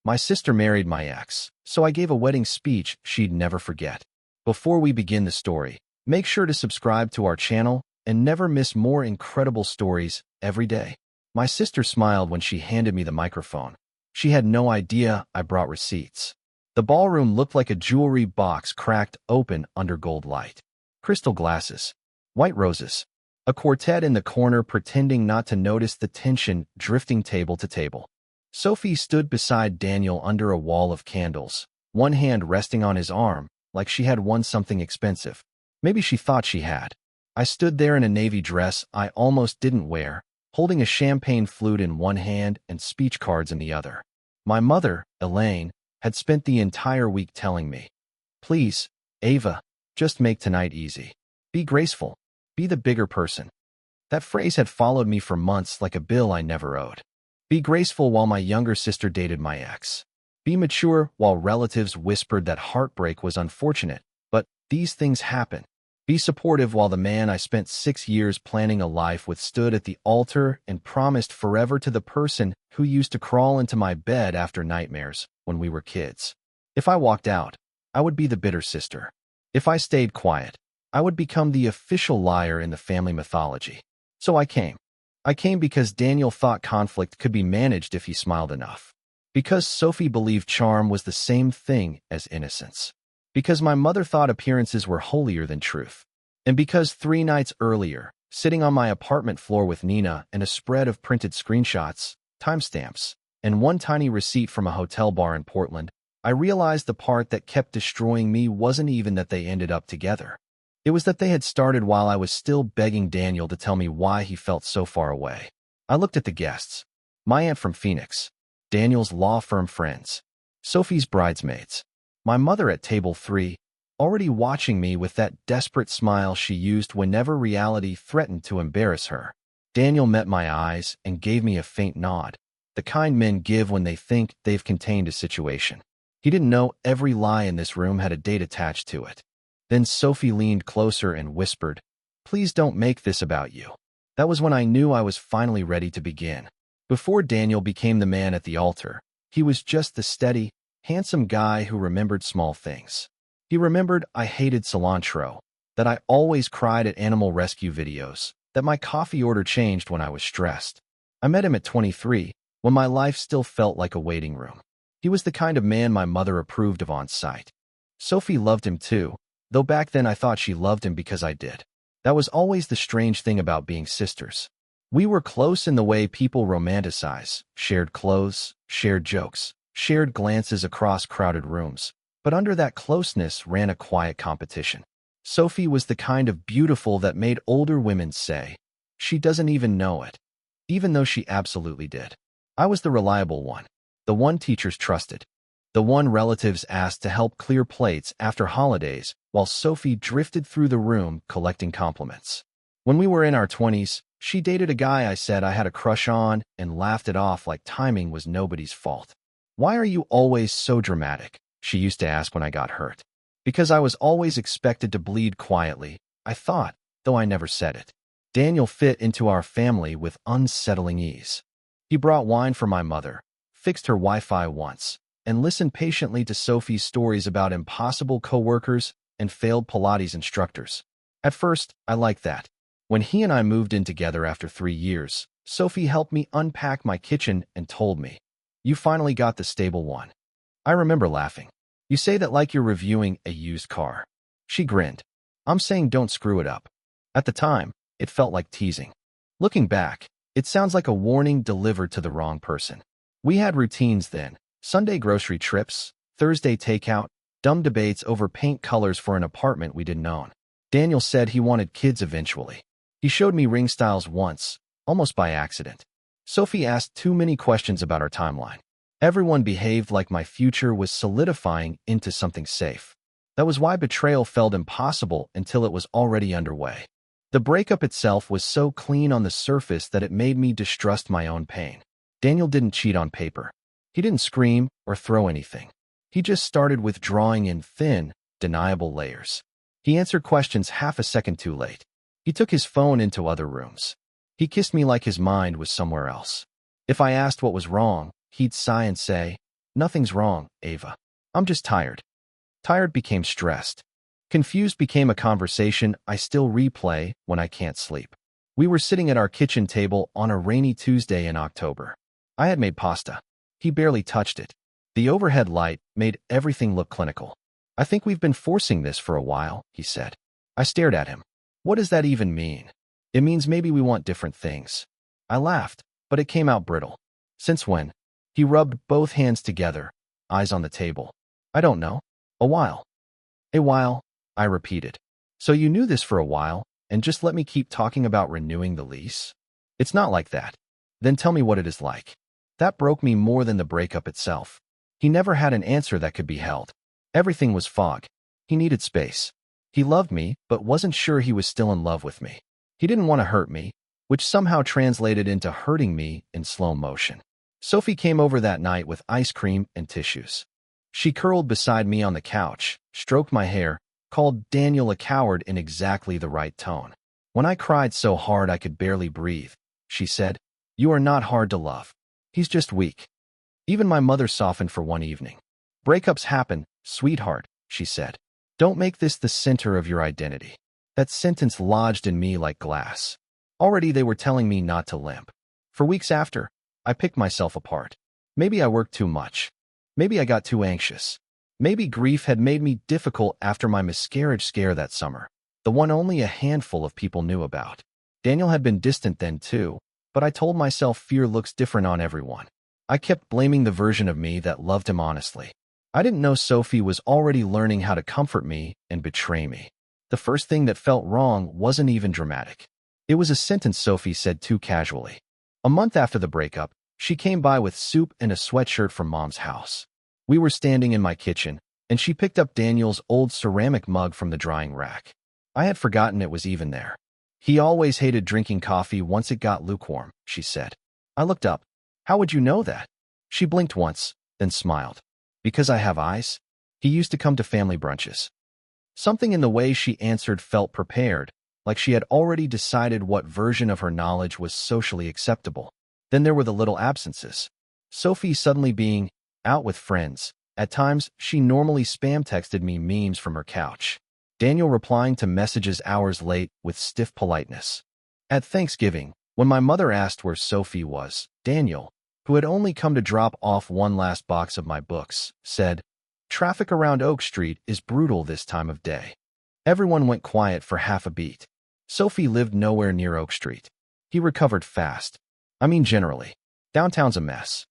My sister married my ex, so I gave a wedding speech she'd never forget. Before we begin the story, make sure to subscribe to our channel and never miss more incredible stories every day. My sister smiled when she handed me the microphone. She had no idea I brought receipts. The ballroom looked like a jewelry box cracked open under gold light. Crystal glasses, white roses, a quartet in the corner pretending not to notice the tension drifting table to table. Sophie stood beside Daniel under a wall of candles, one hand resting on his arm, like she had won something expensive. Maybe she thought she had. I stood there in a navy dress I almost didn't wear, holding a champagne flute in one hand and speech cards in the other. My mother, Elaine, had spent the entire week telling me, "Please, Ava, just make tonight easy. Be graceful. Be the bigger person." That phrase had followed me for months like a bill I never owed. Be graceful while my younger sister dated my ex. Be mature while relatives whispered that heartbreak was unfortunate, but these things happen. Be supportive while the man I spent 6 years planning a life with stood at the altar and promised forever to the person who used to crawl into my bed after nightmares when we were kids. If I walked out, I would be the bitter sister. If I stayed quiet, I would become the official liar in the family mythology. So I came. I came because Daniel thought conflict could be managed if he smiled enough. Because Sophie believed charm was the same thing as innocence. Because my mother thought appearances were holier than truth. And because 3 nights earlier, sitting on my apartment floor with Nina and a spread of printed screenshots, timestamps, and one tiny receipt from a hotel bar in Portland, I realized the part that kept destroying me wasn't even that they ended up together. It was that they had started while I was still begging Daniel to tell me why he felt so far away. I looked at the guests. My aunt from Phoenix, Daniel's law firm friends, Sophie's bridesmaids, my mother at table 3, already watching me with that desperate smile she used whenever reality threatened to embarrass her. Daniel met my eyes and gave me a faint nod, the kind men give when they think they've contained a situation. He didn't know every lie in this room had a date attached to it. Then Sophie leaned closer and whispered, "Please don't make this about you." That was when I knew I was finally ready to begin. Before Daniel became the man at the altar, he was just the steady, handsome guy who remembered small things. He remembered I hated cilantro, that I always cried at animal rescue videos, that my coffee order changed when I was stressed. I met him at 23, when my life still felt like a waiting room. He was the kind of man my mother approved of on sight. Sophie loved him too, though back then I thought she loved him because I did. That was always the strange thing about being sisters. We were close in the way people romanticize, shared clothes, shared jokes, shared glances across crowded rooms, but under that closeness ran a quiet competition. Sophie was the kind of beautiful that made older women say, "She doesn't even know it," even though she absolutely did. I was the reliable one, the one teachers trusted, the one relatives asked to help clear plates after holidays, while Sophie drifted through the room collecting compliments. When we were in our 20s, she dated a guy I said I had a crush on and laughed it off like timing was nobody's fault. "Why are you always so dramatic?" she used to ask when I got hurt. Because I was always expected to bleed quietly, I thought, though I never said it. Daniel fit into our family with unsettling ease. He brought wine for my mother, fixed her Wi-Fi once, and listened patiently to Sophie's stories about impossible coworkers and failed Pilates instructors. At first, I liked that. When he and I moved in together after 3 years, Sophie helped me unpack my kitchen and told me, "You finally got the stable one." I remember laughing. "You say that like you're reviewing a used car." She grinned. "I'm saying don't screw it up." At the time, it felt like teasing. Looking back, it sounds like a warning delivered to the wrong person. We had routines then. Sunday grocery trips, Thursday takeout, dumb debates over paint colors for an apartment we didn't own. Daniel said he wanted kids eventually. He showed me ring styles once, almost by accident. Sophie asked too many questions about our timeline. Everyone behaved like my future was solidifying into something safe. That was why betrayal felt impossible until it was already underway. The breakup itself was so clean on the surface that it made me distrust my own pain. Daniel didn't cheat on paper. He didn't scream or throw anything. He just started withdrawing in thin, deniable layers. He answered questions half a second too late. He took his phone into other rooms. He kissed me like his mind was somewhere else. If I asked what was wrong, he'd sigh and say, Nothing's wrong, Ava. I'm just tired. Tired became stressed. Confused became a conversation I still replay when I can't sleep. We were sitting at our kitchen table on a rainy Tuesday in October. I had made pasta. He barely touched it. The overhead light made everything look clinical. I think we've been forcing this for a while, he said. I stared at him. What does that even mean? It means maybe we want different things. I laughed, but it came out brittle. Since when? He rubbed both hands together, eyes on the table. I don't know. A while. A while, I repeated. So you knew this for a while, and just let me keep talking about renewing the lease? It's not like that. Then tell me what it is like. That broke me more than the breakup itself. He never had an answer that could be held. Everything was fog. He needed space. He loved me, but wasn't sure he was still in love with me. He didn't want to hurt me, which somehow translated into hurting me in slow motion. Sophie came over that night with ice cream and tissues. She curled beside me on the couch, stroked my hair, called Daniel a coward in exactly the right tone. When I cried so hard I could barely breathe, she said, "You are not hard to love. He's just weak." Even my mother softened for one evening. "Breakups happen, sweetheart," she said. "Don't make this the center of your identity." That sentence lodged in me like glass. Already they were telling me not to limp. For weeks after, I picked myself apart. Maybe I worked too much. Maybe I got too anxious. Maybe grief had made me difficult after my miscarriage scare that summer, the one only a handful of people knew about. Daniel had been distant then too, but I told myself fear looks different on everyone. I kept blaming the version of me that loved him honestly. I didn't know Sophie was already learning how to comfort me and betray me. The first thing that felt wrong wasn't even dramatic. It was a sentence Sophie said too casually. A month after the breakup, she came by with soup and a sweatshirt from Mom's house. We were standing in my kitchen, and she picked up Daniel's old ceramic mug from the drying rack. I had forgotten it was even there. "He always hated drinking coffee once it got lukewarm," she said. I looked up. "How would you know that?" She blinked once, then smiled. "Because I have eyes." He used to come to family brunches. Something in the way she answered felt prepared, like she had already decided what version of her knowledge was socially acceptable. Then there were the little absences. Sophie suddenly being out with friends. At times, she normally spam texted me memes from her couch. Daniel replying to messages hours late with stiff politeness. At Thanksgiving, when my mother asked where Sophie was, Daniel, who had only come to drop off one last box of my books, said, "Traffic around Oak Street is brutal this time of day." Everyone went quiet for half a beat. Sophie lived nowhere near Oak Street. He recovered fast. I mean generally. Downtown's a mess.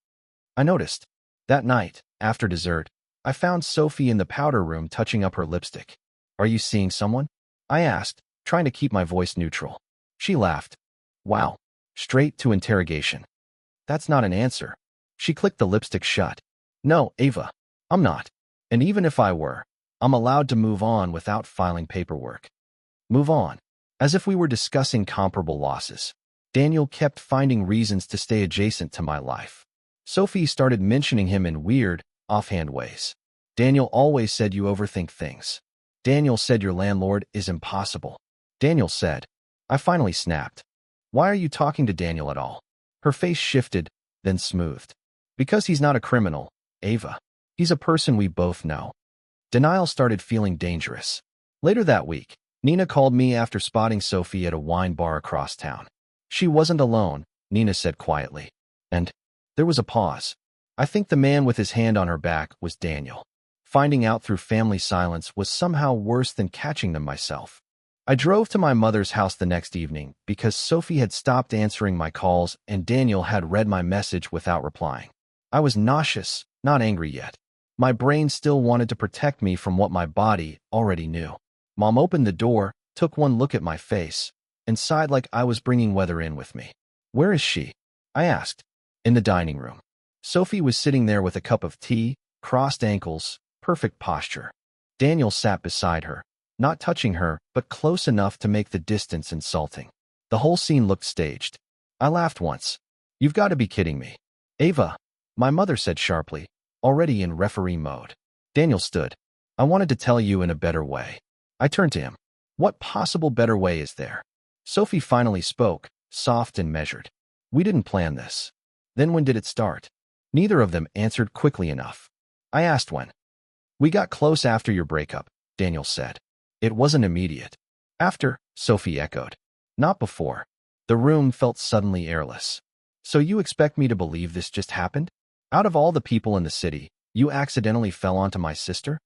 I noticed. That night, after dessert, I found Sophie in the powder room touching up her lipstick. "Are you seeing someone?" I asked, trying to keep my voice neutral. She laughed. "Wow. Straight to interrogation." That's not an answer. She clicked the lipstick shut. "No, Ava. I'm not. And even if I were, I'm allowed to move on without filing paperwork." Move on. As if we were discussing comparable losses. Daniel kept finding reasons to stay adjacent to my life. Sophie started mentioning him in weird, offhand ways. "Daniel always said you overthink things." "Daniel said your landlord is impossible." Daniel said. I finally snapped. "Why are you talking to Daniel at all?" Her face shifted, then smoothed. "Because he's not a criminal, Ava. He's a person we both know." Denial started feeling dangerous. Later that week, Nina called me after spotting Sophie at a wine bar across town. She wasn't alone, Nina said quietly. And there was a pause. I think the man with his hand on her back was Daniel. Finding out through family silence was somehow worse than catching them myself. I drove to my mother's house the next evening because Sophie had stopped answering my calls and Daniel had read my message without replying. I was nauseous, not angry yet. My brain still wanted to protect me from what my body already knew. Mom opened the door, took one look at my face, and sighed like I was bringing weather in with me. "Where is she?" I asked. "In the dining room." Sophie was sitting there with a cup of tea, crossed ankles, perfect posture. Daniel sat beside her, not touching her, but close enough to make the distance insulting. The whole scene looked staged. I laughed once. "You've got to be kidding me." "Ava," my mother said sharply, already in referee mode. Daniel stood. "I wanted to tell you in a better way." I turned to him. "What possible better way is there?" Sophie finally spoke, soft and measured. "We didn't plan this." "Then when did it start?" Neither of them answered quickly enough. I asked when. We got close after your breakup, Daniel said. It wasn't immediate. After, Sophie echoed. Not before. The room felt suddenly airless. So you expect me to believe this just happened? Out of all the people in the city, you accidentally fell onto my sister?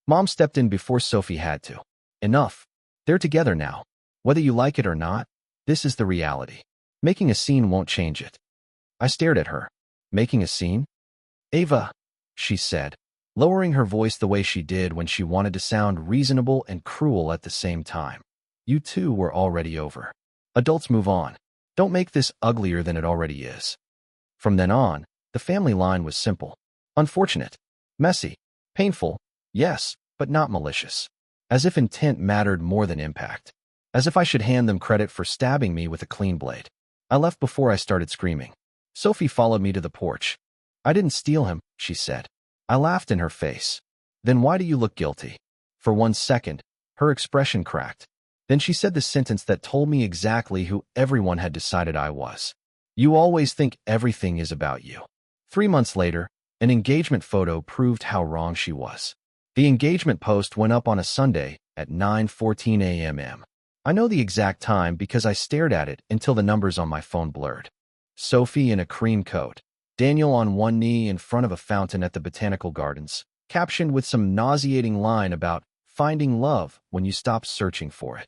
Mom stepped in before Sophie had to. Enough. They're together now. Whether you like it or not, this is the reality. Making a scene won't change it. I stared at her. Making a scene? Ava, she said, lowering her voice the way she did when she wanted to sound reasonable and cruel at the same time. You two were already over. Adults move on. Don't make this uglier than it already is. From then on, the family line was simple. Unfortunate. Messy. Painful. Yes, but not malicious. As if intent mattered more than impact. As if I should hand them credit for stabbing me with a clean blade. I left before I started screaming. Sophie followed me to the porch. I didn't steal him, she said. I laughed in her face. Then why do you look guilty? For 1 second, her expression cracked. Then she said the sentence that told me exactly who everyone had decided I was. You always think everything is about you. 3 months later, an engagement photo proved how wrong she was. The engagement post went up on a Sunday at 9:14 a.m. I know the exact time because I stared at it until the numbers on my phone blurred. Sophie in a cream coat. Daniel on one knee in front of a fountain at the botanical gardens, captioned with some nauseating line about finding love when you stop searching for it.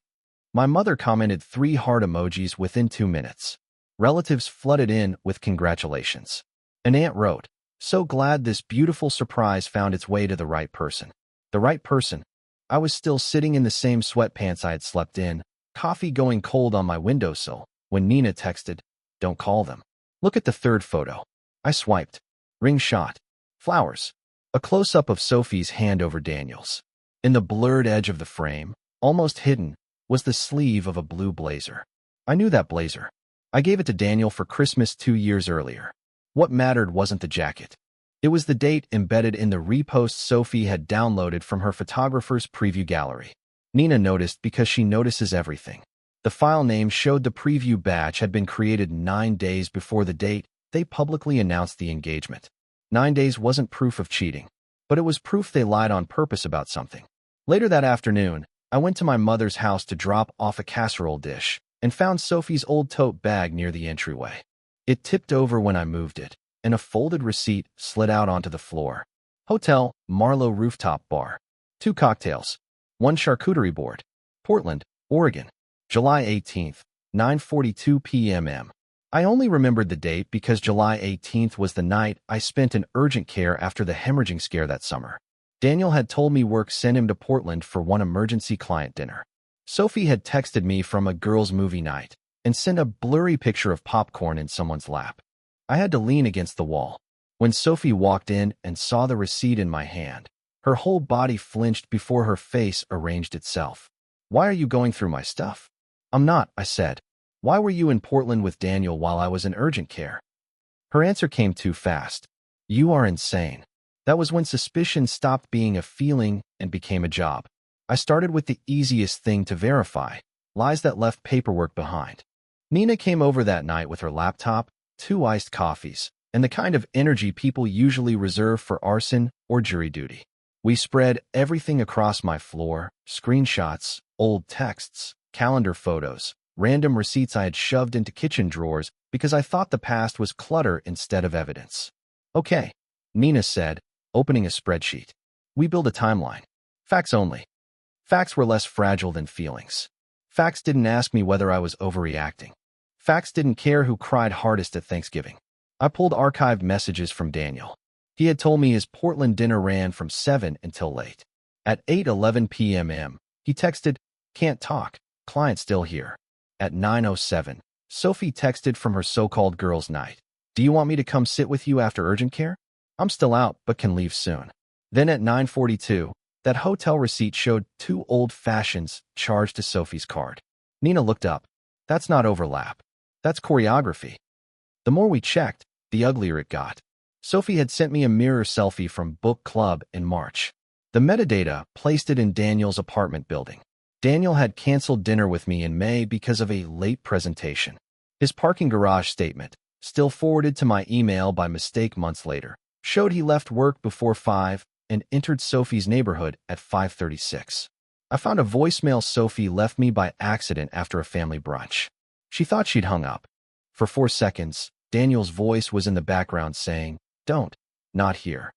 My mother commented 3 heart emojis within 2 minutes. Relatives flooded in with congratulations. An aunt wrote, so glad this beautiful surprise found its way to the right person. The right person. I was still sitting in the same sweatpants I had slept in, coffee going cold on my windowsill, when Nina texted, don't call them. Look at the third photo. I swiped. Ring shot. Flowers. A close-up of Sophie's hand over Daniel's. In the blurred edge of the frame, almost hidden, was the sleeve of a blue blazer. I knew that blazer. I gave it to Daniel for Christmas 2 years earlier. What mattered wasn't the jacket. It was the date embedded in the repost Sophie had downloaded from her photographer's preview gallery. Nina noticed because she notices everything. The file name showed the preview batch had been created 9 days before the date they publicly announced the engagement. 9 days wasn't proof of cheating, but it was proof they lied on purpose about something. Later that afternoon, I went to my mother's house to drop off a casserole dish and found Sophie's old tote bag near the entryway. It tipped over when I moved it, and a folded receipt slid out onto the floor. Hotel, Marlowe Rooftop Bar. 2 cocktails. 1 charcuterie board. Portland, Oregon. July 18th, 9:42 p.m. I only remembered the date because July 18th was the night I spent in urgent care after the hemorrhaging scare that summer. Daniel had told me work sent him to Portland for one emergency client dinner. Sophie had texted me from a girls' movie night and sent a blurry picture of popcorn in someone's lap. I had to lean against the wall. When Sophie walked in and saw the receipt in my hand, her whole body flinched before her face arranged itself. Why are you going through my stuff? I'm not, I said. Why were you in Portland with Daniel while I was in urgent care? Her answer came too fast. You are insane. That was when suspicion stopped being a feeling and became a job. I started with the easiest thing to verify, lies that left paperwork behind. Nina came over that night with her laptop, 2 iced coffees, and the kind of energy people usually reserve for arson or jury duty. We spread everything across my floor, screenshots, old texts, calendar photos, random receipts I had shoved into kitchen drawers because I thought the past was clutter instead of evidence. Okay, Nina said, opening a spreadsheet. We build a timeline. Facts only. Facts were less fragile than feelings. Facts didn't ask me whether I was overreacting. Facts didn't care who cried hardest at Thanksgiving. I pulled archived messages from Daniel. He had told me his Portland dinner ran from 7 until late. At 8:11 p.m., he texted, can't talk, client still here. At 9:07, Sophie texted from her so-called girls' night. Do you want me to come sit with you after urgent care? I'm still out, but can leave soon. Then at 9:42, that hotel receipt showed 2 old fashions charged to Sophie's card. Nina looked up. That's not overlap. That's choreography. The more we checked, the uglier it got. Sophie had sent me a mirror selfie from book club in March. The metadata placed it in Daniel's apartment building. Daniel had canceled dinner with me in May because of a late presentation. His parking garage statement, still forwarded to my email by mistake months later, showed he left work before 5 and entered Sophie's neighborhood at 5:36. I found a voicemail Sophie left me by accident after a family brunch. She thought she'd hung up. For 4 seconds, Daniel's voice was in the background saying, "Don't, not here."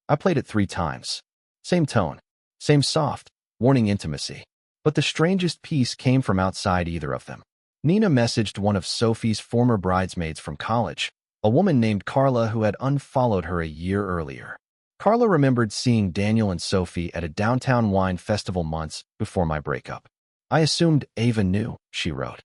I played it 3 times. Same tone, same soft, warning intimacy. But the strangest piece came from outside either of them. Nina messaged one of Sophie's former bridesmaids from college, a woman named Carla who had unfollowed her a year earlier. Carla remembered seeing Daniel and Sophie at a downtown wine festival months before my breakup. "I assumed Ava knew," she wrote.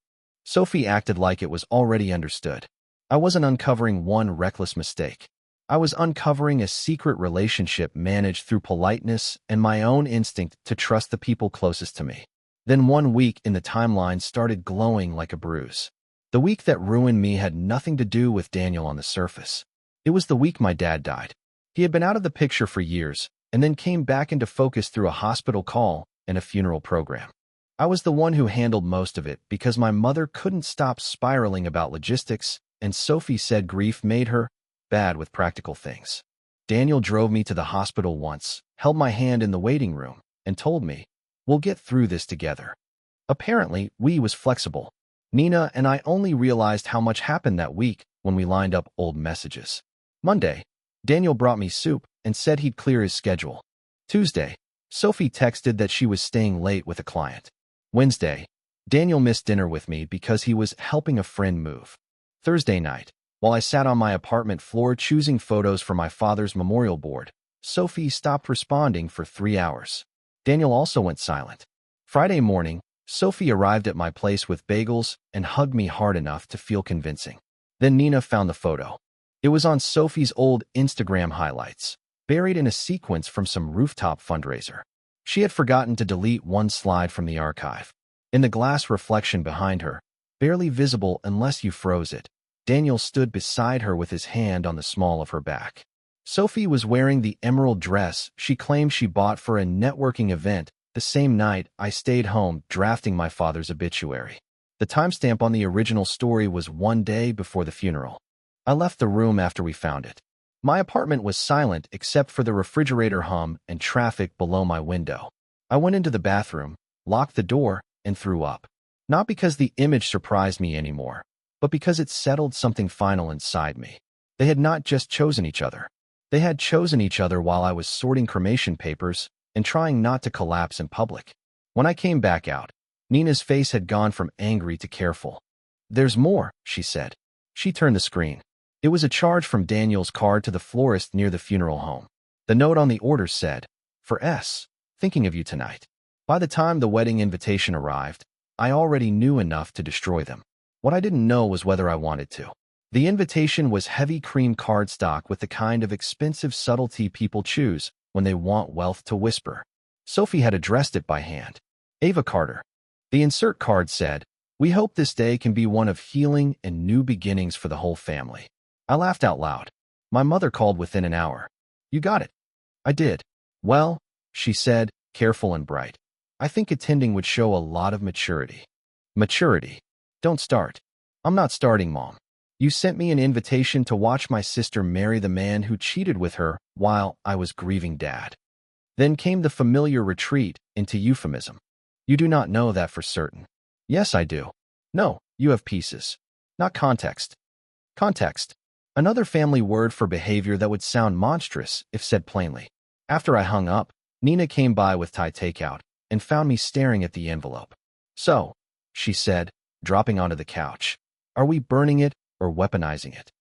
Sophie acted like it was already understood. I wasn't uncovering one reckless mistake. I was uncovering a secret relationship managed through politeness and my own instinct to trust the people closest to me. Then one week in the timeline started glowing like a bruise. The week that ruined me had nothing to do with Daniel on the surface. It was the week my dad died. He had been out of the picture for years and then came back into focus through a hospital call and a funeral program. I was the one who handled most of it because my mother couldn't stop spiraling about logistics, and Sophie said grief made her bad with practical things. Daniel drove me to the hospital once, held my hand in the waiting room, and told me, "We'll get through this together." Apparently, we was flexible. Nina and I only realized how much happened that week when we lined up old messages. Monday, Daniel brought me soup and said he'd clear his schedule. Tuesday, Sophie texted that she was staying late with a client. Wednesday, Daniel missed dinner with me because he was helping a friend move. Thursday night, while I sat on my apartment floor choosing photos for my father's memorial board, Sophie stopped responding for 3 hours. Daniel also went silent. Friday morning, Sophie arrived at my place with bagels and hugged me hard enough to feel convincing. Then Nina found the photo. It was on Sophie's old Instagram highlights, buried in a sequence from some rooftop fundraiser. She had forgotten to delete one slide from the archive. In the glass reflection behind her, barely visible unless you froze it, Daniel stood beside her with his hand on the small of her back. Sophie was wearing the emerald dress she claimed she bought for a networking event the same night I stayed home drafting my father's obituary. The timestamp on the original story was 1 day before the funeral. I left the room after we found it. My apartment was silent except for the refrigerator hum and traffic below my window. I went into the bathroom, locked the door, and threw up. Not because the image surprised me anymore, but because it settled something final inside me. They had not just chosen each other. They had chosen each other while I was sorting cremation papers and trying not to collapse in public. When I came back out, Nina's face had gone from angry to careful. "There's more," she said. She turned the screen. It was a charge from Daniel's card to the florist near the funeral home. The note on the order said, "For S, thinking of you tonight." By the time the wedding invitation arrived, I already knew enough to destroy them. What I didn't know was whether I wanted to. The invitation was heavy cream cardstock with the kind of expensive subtlety people choose when they want wealth to whisper. Sophie had addressed it by hand. Ava Carter. The insert card said, "We hope this day can be one of healing and new beginnings for the whole family." I laughed out loud. My mother called within an hour. "You got it." I did. "Well," she said, careful and bright, "I think attending would show a lot of maturity." Maturity. Don't start. I'm not starting, Mom. You sent me an invitation to watch my sister marry the man who cheated with her while I was grieving Dad. Then came the familiar retreat into euphemism. You do not know that for certain. Yes, I do. No, you have pieces. Not context. Context. Another family word for behavior that would sound monstrous if said plainly. After I hung up, Nina came by with Thai takeout and found me staring at the envelope. "So," she said, dropping onto the couch, "are we burning it or weaponizing it?"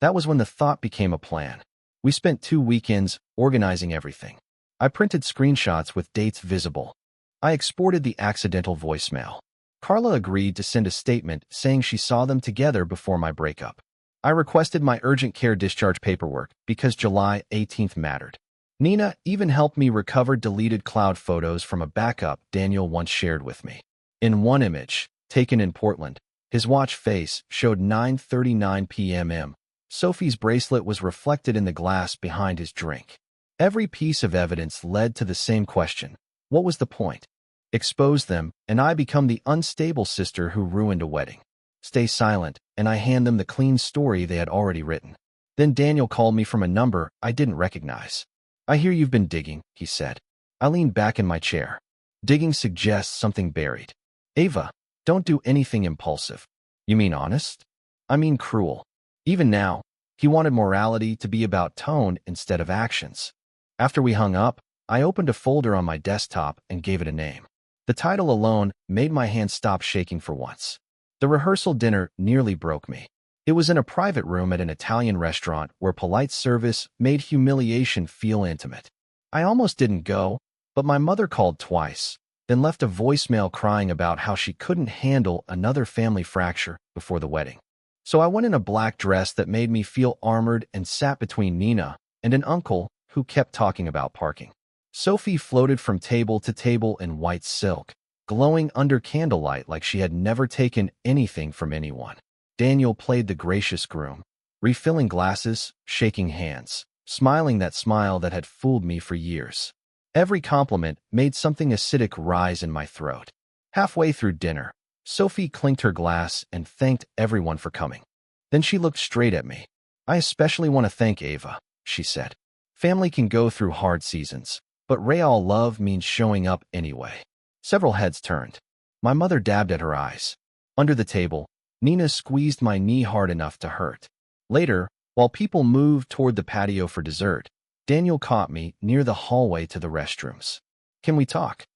That was when the thought became a plan. We spent 2 weekends organizing everything. I printed screenshots with dates visible. I exported the accidental voicemail. Carla agreed to send a statement saying she saw them together before my breakup. I requested my urgent care discharge paperwork because July 18th mattered. Nina even helped me recover deleted cloud photos from a backup Daniel once shared with me. In one image, taken in Portland, his watch face showed 9:39 p.m. Sophie's bracelet was reflected in the glass behind his drink. Every piece of evidence led to the same question. What was the point? Expose them, and I become the unstable sister who ruined a wedding. stay silent, and I hand them the clean story they had already written. Then Daniel called me from a number I didn't recognize. "I hear you've been digging," he said. I leaned back in my chair. Digging suggests something buried. "Ava, don't do anything impulsive." "You mean honest?" "I mean cruel." Even now, he wanted morality to be about tone instead of actions. After we hung up, I opened a folder on my desktop and gave it a name. The title alone made my hand stop shaking for once. The rehearsal dinner nearly broke me. It was in a private room at an Italian restaurant where polite service made humiliation feel intimate. I almost didn't go, but my mother called twice, then left a voicemail crying about how she couldn't handle another family fracture before the wedding. So I went in a black dress that made me feel armored and sat between Nina and an uncle who kept talking about parking. Sophie floated from table to table in white silk, glowing under candlelight like she had never taken anything from anyone. Daniel played the gracious groom, refilling glasses, shaking hands, smiling that smile that had fooled me for years. Every compliment made something acidic rise in my throat. Halfway through dinner, Sophie clinked her glass and thanked everyone for coming. Then she looked straight at me. "I especially want to thank Ava," she said. "Family can go through hard seasons, but real love means showing up anyway." Several heads turned. My mother dabbed at her eyes. Under the table, Nina squeezed my knee hard enough to hurt. Later, while people moved toward the patio for dessert, Daniel caught me near the hallway to the restrooms. "Can we talk?"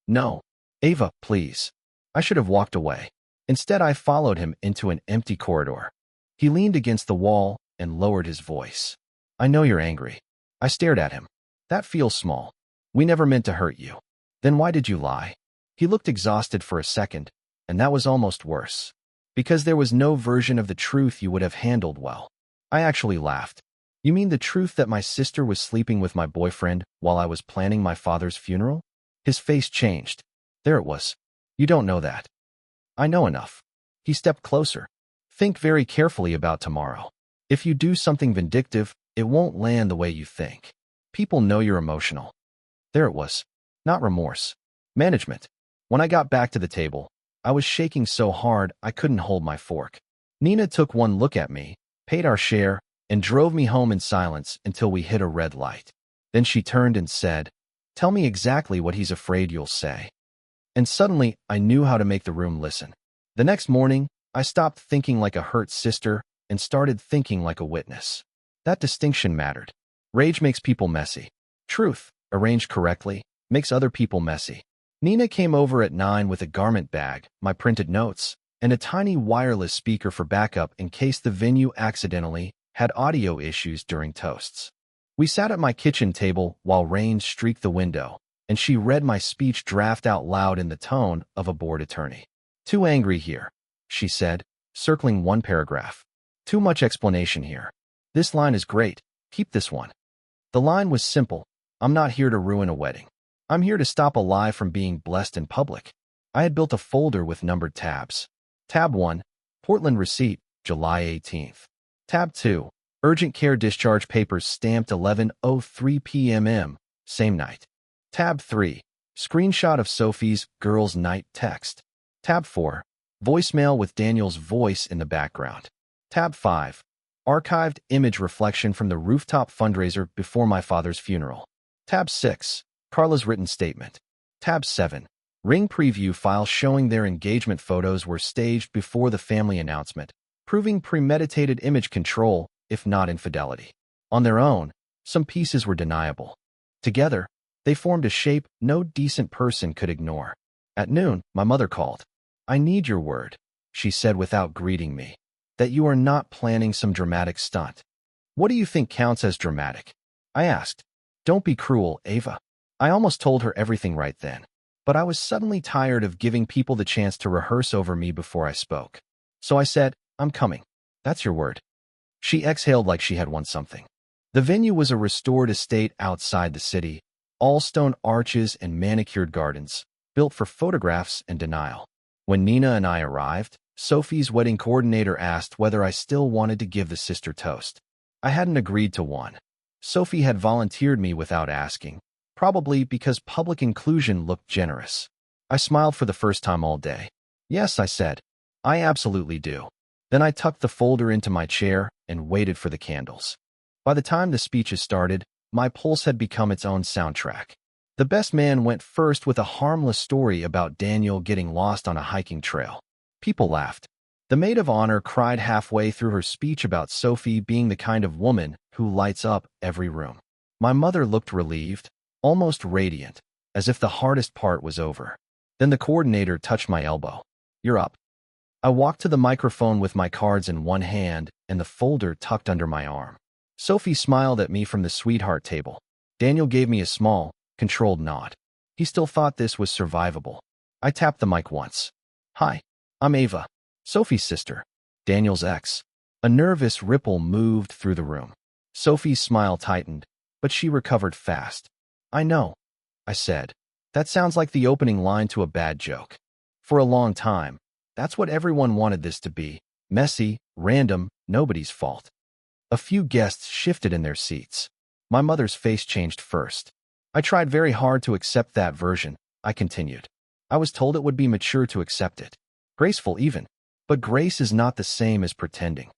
"No. Ava, please." I should have walked away. Instead, I followed him into an empty corridor. He leaned against the wall and lowered his voice. "I know you're angry." I stared at him. "That feels small. We never meant to hurt you." "Then why did you lie?" He looked exhausted for a second, and that was almost worse. "Because there was no version of the truth you would have handled well." I actually laughed. "You mean the truth that my sister was sleeping with my boyfriend while I was planning my father's funeral?" His face changed. There it was. "You don't know that." "I know enough." He stepped closer. "Think very carefully about tomorrow. If you do something vindictive, it won't land the way you think. People know you're emotional." There it was. Not remorse. Management. When I got back to the table, I was shaking so hard I couldn't hold my fork. Nina took one look at me, paid our share, and drove me home in silence until we hit a red light. Then she turned and said, "Tell me exactly what he's afraid you'll say." And suddenly, I knew how to make the room listen. The next morning, I stopped thinking like a hurt sister and started thinking like a witness. That distinction mattered. Rage makes people messy. Truth, arranged correctly, makes other people messy. Nina came over at 9 with a garment bag, my printed notes, and a tiny wireless speaker for backup in case the venue accidentally had audio issues during toasts. We sat at my kitchen table while rain streaked the window, and she read my speech draft out loud in the tone of a bored attorney. "Too angry here," she said, circling one paragraph. "Too much explanation here. This line is great. Keep this one." The line was simple. "I'm not here to ruin a wedding. I'm here to stop a lie from being blessed in public." I had built a folder with numbered tabs. Tab 1, Portland receipt, July 18th. Tab 2, urgent care discharge papers stamped 11:03 p.m. same night. Tab 3, screenshot of Sophie's girls' night text. Tab 4, voicemail with Daniel's voice in the background. Tab 5, archived image reflection from the rooftop fundraiser before my father's funeral. Tab 6, Carla's written statement. Tab 7, ring preview file showing their engagement photos were staged before the family announcement, proving premeditated image control, if not infidelity. On their own, some pieces were deniable. Together, they formed a shape no decent person could ignore. At noon, my mother called. "I need your word," she said without greeting me, "that you are not planning some dramatic stunt." "What do you think counts as dramatic?" I asked. "Don't be cruel, Ava." I almost told her everything right then, but I was suddenly tired of giving people the chance to rehearse over me before I spoke. So I said, "I'm coming." "That's your word." She exhaled like she had won something. The venue was a restored estate outside the city, all stone arches and manicured gardens, built for photographs and denial. When Nina and I arrived, Sophie's wedding coordinator asked whether I still wanted to give the sister toast. I hadn't agreed to one. Sophie had volunteered me without asking, probably because public inclusion looked generous. I smiled for the first time all day. "Yes," I said. I absolutely do. Then I tucked the folder into my chair and waited for the candles. By the time the speeches started, my pulse had become its own soundtrack. The best man went first with a harmless story about Daniel getting lost on a hiking trail. People laughed. The maid of honor cried halfway through her speech about Sophie being the kind of woman who lights up every room. My mother looked relieved, almost radiant, as if the hardest part was over. Then the coordinator touched my elbow. "You're up." I walked to the microphone with my cards in one hand and the folder tucked under my arm. Sophie smiled at me from the sweetheart table. Daniel gave me a small, controlled nod. He still thought this was survivable. I tapped the mic once. "Hi, I'm Ava, Sophie's sister, Daniel's ex." A nervous ripple moved through the room. Sophie's smile tightened, but she recovered fast. "I know," I said. "That sounds like the opening line to a bad joke. For a long time, that's what everyone wanted this to be. Messy, random, nobody's fault." A few guests shifted in their seats. My mother's face changed first. "I tried very hard to accept that version," I continued. "I was told it would be mature to accept it. Graceful even. But grace is not the same as pretending."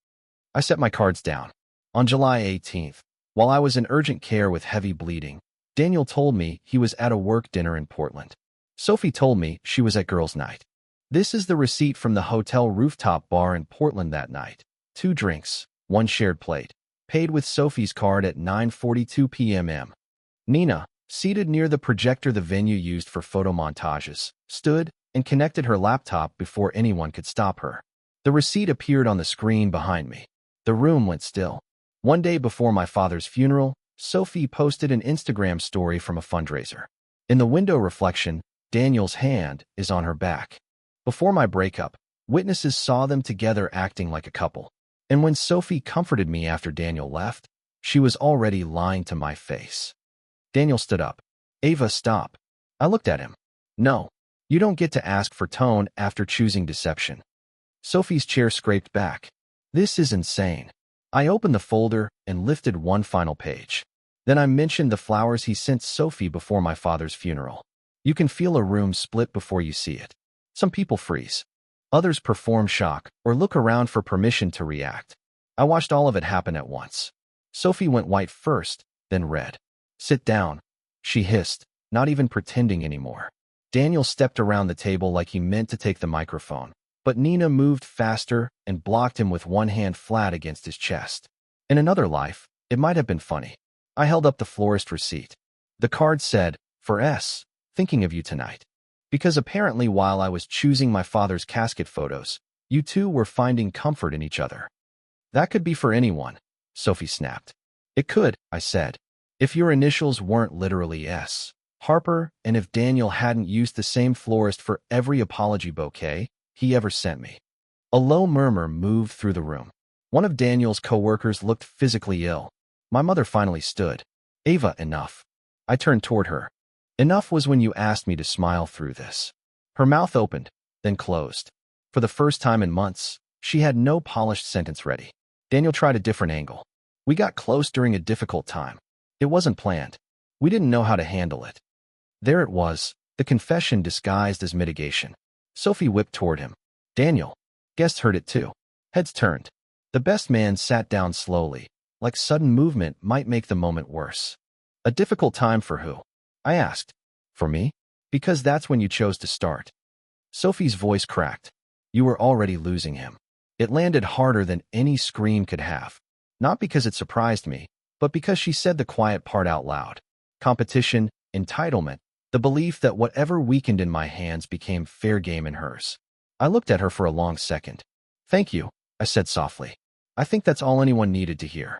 I set my cards down. On July 18th, while I was in urgent care with heavy bleeding, Daniel told me he was at a work dinner in Portland. Sophie told me she was at girls' night. This is the receipt from the hotel rooftop bar in Portland that night. 2 drinks, 1 shared plate. Paid with Sophie's card at 9:42 p.m. Nina, seated near the projector the venue used for photo montages, stood and connected her laptop before anyone could stop her. The receipt appeared on the screen behind me. The room went still. One day before my father's funeral, Sophie posted an Instagram story from a fundraiser. In the window reflection, Daniel's hand is on her back. Before my breakup, witnesses saw them together acting like a couple. And when Sophie comforted me after Daniel left, she was already lying to my face. Daniel stood up. "Ava, stop." I looked at him. "No, you don't get to ask for tone after choosing deception." Sophie's chair scraped back. "This is insane." I opened the folder and lifted one final page. Then I mentioned the flowers he sent Sophie before my father's funeral. You can feel a room split before you see it. Some people freeze. Others perform shock or look around for permission to react. I watched all of it happen at once. Sophie went white first, then red. "Sit down," she hissed, not even pretending anymore. Daniel stepped around the table like he meant to take the microphone, but Nina moved faster and blocked him with one hand flat against his chest. In another life, it might have been funny. I held up the florist receipt. The card said, "For S, thinking of you tonight." Because apparently while I was choosing my father's casket photos, you two were finding comfort in each other. "That could be for anyone," Sophie snapped. "It could," I said, "if your initials weren't literally S. Harper, and if Daniel hadn't used the same florist for every apology bouquet he ever sent me." A low murmur moved through the room. One of Daniel's coworkers looked physically ill. My mother finally stood. "Ava, enough." I turned toward her. "Enough was when you asked me to smile through this." Her mouth opened, then closed. For the first time in months, she had no polished sentence ready. Daniel tried a different angle. "We got close during a difficult time. It wasn't planned. We didn't know how to handle it." There it was, the confession disguised as mitigation. Sophie whipped toward him. "Daniel." Guests heard it too. Heads turned. The best man sat down slowly, like sudden movement might make the moment worse. "A difficult time for who?" I asked. "For me? Because that's when you chose to start." Sophie's voice cracked. "You were already losing him." It landed harder than any scream could have. Not because it surprised me, but because she said the quiet part out loud. Competition, entitlement, the belief that whatever weakened in my hands became fair game in hers. I looked at her for a long second. "Thank you," I said softly. "I think that's all anyone needed to hear."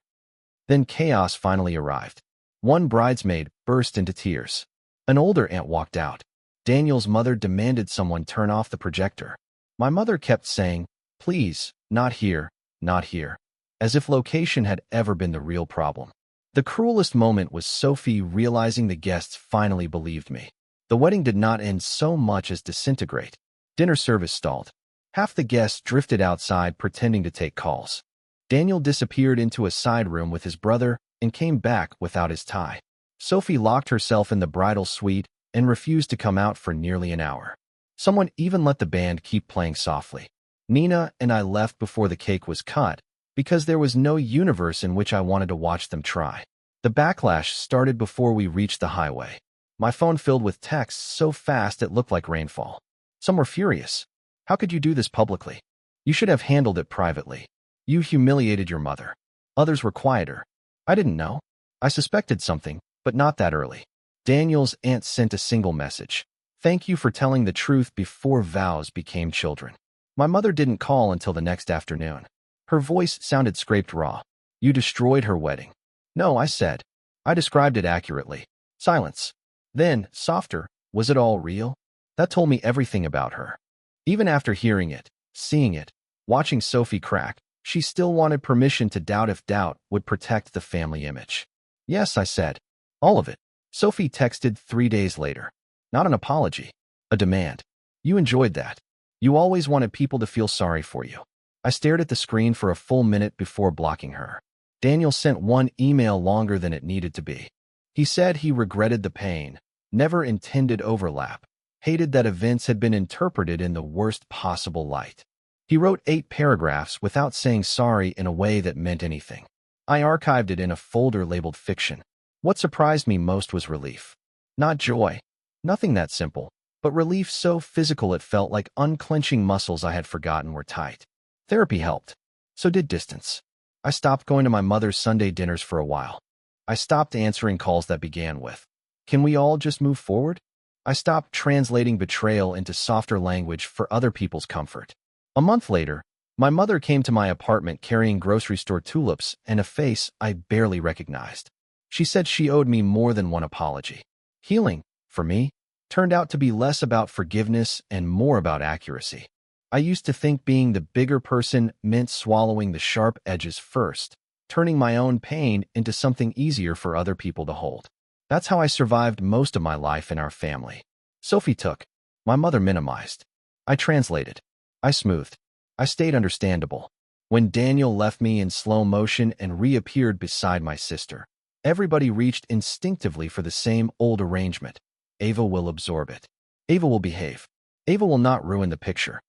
Then chaos finally arrived. One bridesmaid burst into tears. An older aunt walked out. Daniel's mother demanded someone turn off the projector. My mother kept saying, "Please, not here, not here," as if location had ever been the real problem. The cruelest moment was Sophie realizing the guests finally believed me. The wedding did not end so much as disintegrate. Dinner service stalled. Half the guests drifted outside pretending to take calls. Daniel disappeared into a side room with his brother and came back without his tie. Sophie locked herself in the bridal suite and refused to come out for nearly an hour. Someone even let the band keep playing softly. Nina and I left before the cake was cut because there was no universe in which I wanted to watch them try. The backlash started before we reached the highway. My phone filled with texts so fast it looked like rainfall. Some were furious. How could you do this publicly? You should have handled it privately. You humiliated your mother. Others were quieter. I didn't know. I suspected something, but not that early. Daniel's aunt sent a single message. Thank you for telling the truth before vows became children. My mother didn't call until the next afternoon. Her voice sounded scraped raw. You destroyed her wedding. No, I said. I described it accurately. Silence. Then, softer, was it all real? That told me everything about her. Even after hearing it, seeing it, watching Sophie crack, she still wanted permission to doubt if doubt would protect the family image. Yes, I said. All of it. Sophie texted 3 days later. Not an apology. A demand. You enjoyed that. You always wanted people to feel sorry for you. I stared at the screen for a full minute before blocking her. Daniel sent one email longer than it needed to be. He said he regretted the pain, never intended overlap, hated that events had been interpreted in the worst possible light. He wrote 8 paragraphs without saying sorry in a way that meant anything. I archived it in a folder labeled fiction. What surprised me most was relief. Not joy. Nothing that simple, but relief so physical it felt like unclenching muscles I had forgotten were tight. Therapy helped. So did distance. I stopped going to my mother's Sunday dinners for a while. I stopped answering calls that began with, "Can we all just move forward?" I stopped translating betrayal into softer language for other people's comfort. A month later, my mother came to my apartment carrying grocery store tulips and a face I barely recognized. She said she owed me more than one apology. Healing, for me, turned out to be less about forgiveness and more about accuracy. I used to think being the bigger person meant swallowing the sharp edges first, turning my own pain into something easier for other people to hold. That's how I survived most of my life in our family. Sophie took. My mother minimized. I translated. I smoothed. I stayed understandable. When Daniel left me in slow motion and reappeared beside my sister, everybody reached instinctively for the same old arrangement. Ava will absorb it. Ava will behave. Ava will not ruin the picture.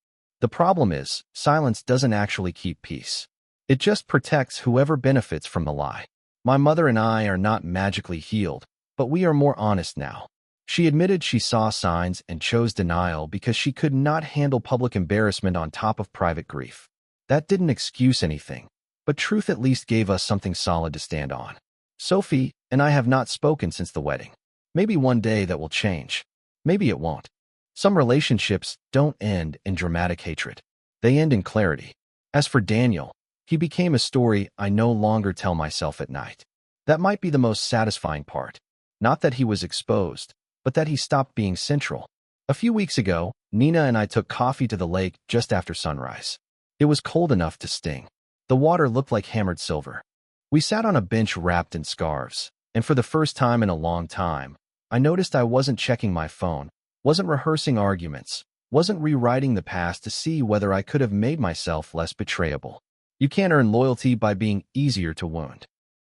The problem is, silence doesn't actually keep peace. It just protects whoever benefits from the lie. My mother and I are not magically healed, but we are more honest now. She admitted she saw signs and chose denial because she could not handle public embarrassment on top of private grief. That didn't excuse anything, but truth at least gave us something solid to stand on. Sophie and I have not spoken since the wedding. Maybe one day that will change. Maybe it won't. Some relationships don't end in dramatic hatred. They end in clarity. As for Daniel, he became a story I no longer tell myself at night. That might be the most satisfying part. Not that he was exposed, but that he stopped being central. A few weeks ago, Nina and I took coffee to the lake just after sunrise. It was cold enough to sting. The water looked like hammered silver. We sat on a bench wrapped in scarves, and for the first time in a long time, I noticed I wasn't checking my phone, wasn't rehearsing arguments, wasn't rewriting the past to see whether I could have made myself less betrayable. You can't earn loyalty by being easier to wound.